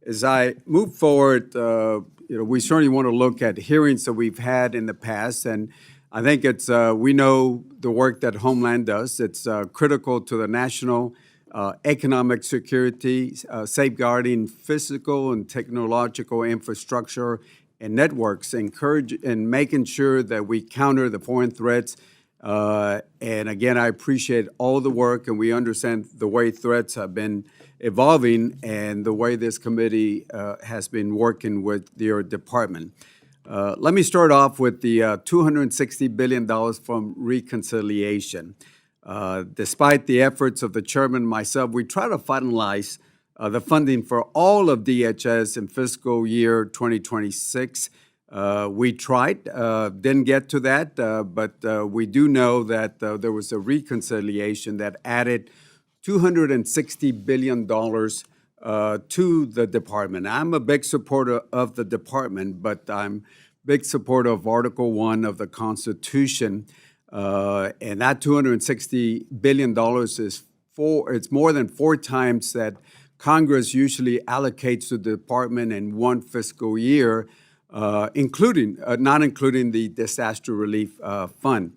as I move forward, we certainly want to look at hearings that we've had in the past, and I think it's we know the work that Homeland does. It's critical to the national economic security, safeguarding physical and technological infrastructure and networks, encourage and making sure that we counter the foreign threats. And again, I appreciate all the work, and we understand the way threats have been evolving and the way this committee has been working with your department. Let me start off with the $260 billion from reconciliation. Despite the efforts of the chairman and myself, we try to finalize the funding for all of DHS in fiscal year 2026. We tried, didn't get to that, but we do know that there was a reconciliation that added $260 billion to the department. I'm a big supporter of the department, but I'm a big supporter of Article 1 of the Constitution. And that $260 billion it's more than 4 times that Congress usually allocates to the department in one fiscal year, not including the disaster relief fund.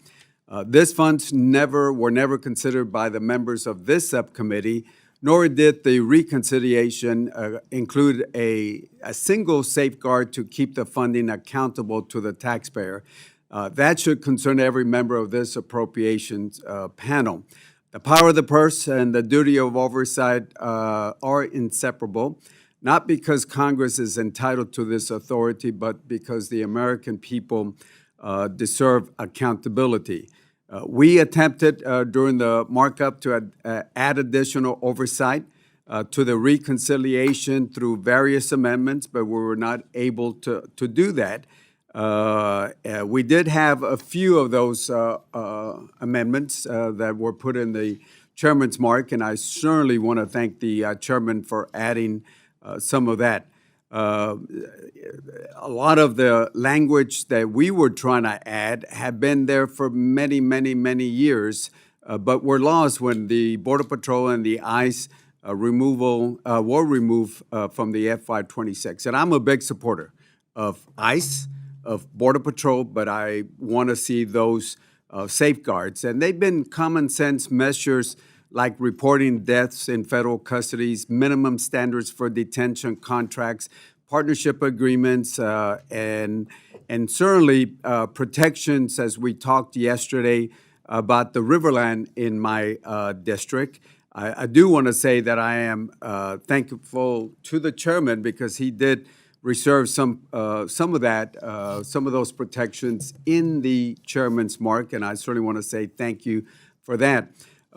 These funds were never considered by the members of this subcommittee, nor did the reconciliation include a single safeguard to keep the funding accountable to the taxpayer. That should concern every member of this appropriations panel. The power of the purse and the duty of oversight are inseparable, not because Congress is entitled to this authority, but because the American people deserve accountability. We attempted during the markup to add additional oversight to the reconciliation through various amendments, but we were not able to do that. We did have a few of those amendments that were put in the chairman's mark, and I certainly want to thank the chairman for adding some of that. A lot of the language that we were trying to add had been there for many, many, many years, but were lost when the Border Patrol and the ICE removal were removed from the FY26. And I'm a big supporter of ICE, of Border Patrol, but I want to see those safeguards. And they've been common sense measures like reporting deaths in federal custodies, minimum standards for detention contracts, partnership agreements, and certainly protections, as we talked yesterday about the Riverland in my district. I do want to say that I am thankful to the chairman because he did reserve some of those protections in the chairman's mark, and I certainly want to say thank you for that.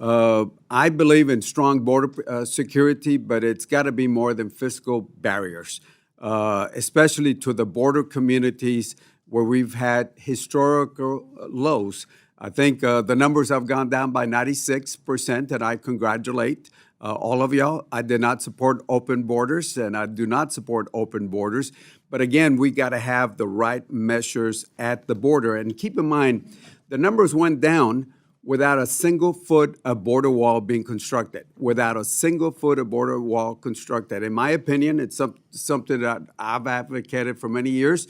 I believe in strong border security, but it's got to be more than fiscal barriers, especially to the border communities where we've had historical lows. I think the numbers have gone down by 96%, and I congratulate all of y'all. I did not support open borders, and I do not support open borders. But again, we got to have the right measures at the border. And keep in mind, the numbers went down without a single foot of border wall being constructed, without a single foot of border wall constructed. In my opinion, it's something that I've advocated for many years.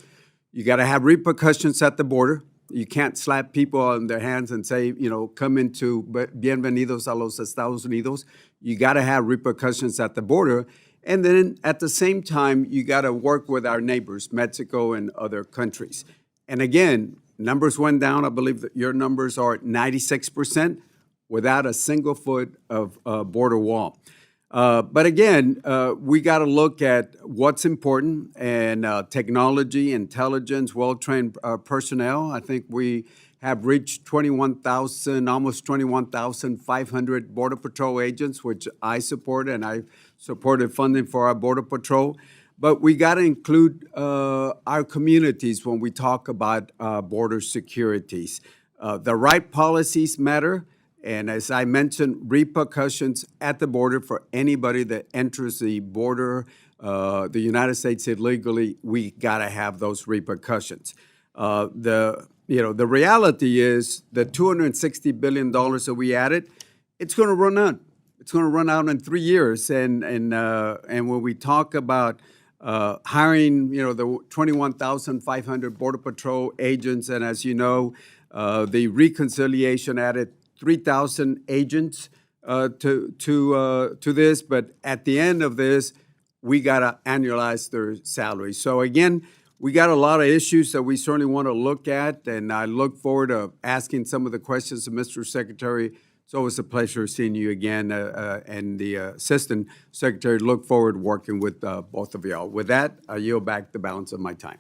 You got to have repercussions at the border. You can't slap people on their hands and say, come into bienvenidos a los Estados Unidos. You got to have repercussions at the border. And then at the same time, you got to work with our neighbors, Mexico and other countries. And again, numbers went down. I believe that your numbers are at 96% without a single foot of border wall. But again, we got to look at what's important, and technology, intelligence, well-trained personnel. I think we have reached almost 21,500 Border Patrol agents, which I support, and I supported funding for our Border Patrol. But we got to include our communities when we talk about border securities. The right policies matter. And as I mentioned, repercussions at the border for anybody that enters the border, the United States illegally, we got to have those repercussions. The reality is the $260 billion that we added, it's going to run out. it's going to run out in 3 years. And when we talk about hiring, the 21,500 Border Patrol agents, and as you know, the reconciliation added 3,000 agents to this. But at the end of this, we got to annualize their salary. So again, we got a lot of issues that we certainly want to look at, and I look forward to asking some of the questions of Mr. Secretary. It's always a pleasure seeing you again, and the Assistant Secretary. Look forward to working with both of y'all. With that, I yield back the balance of my time.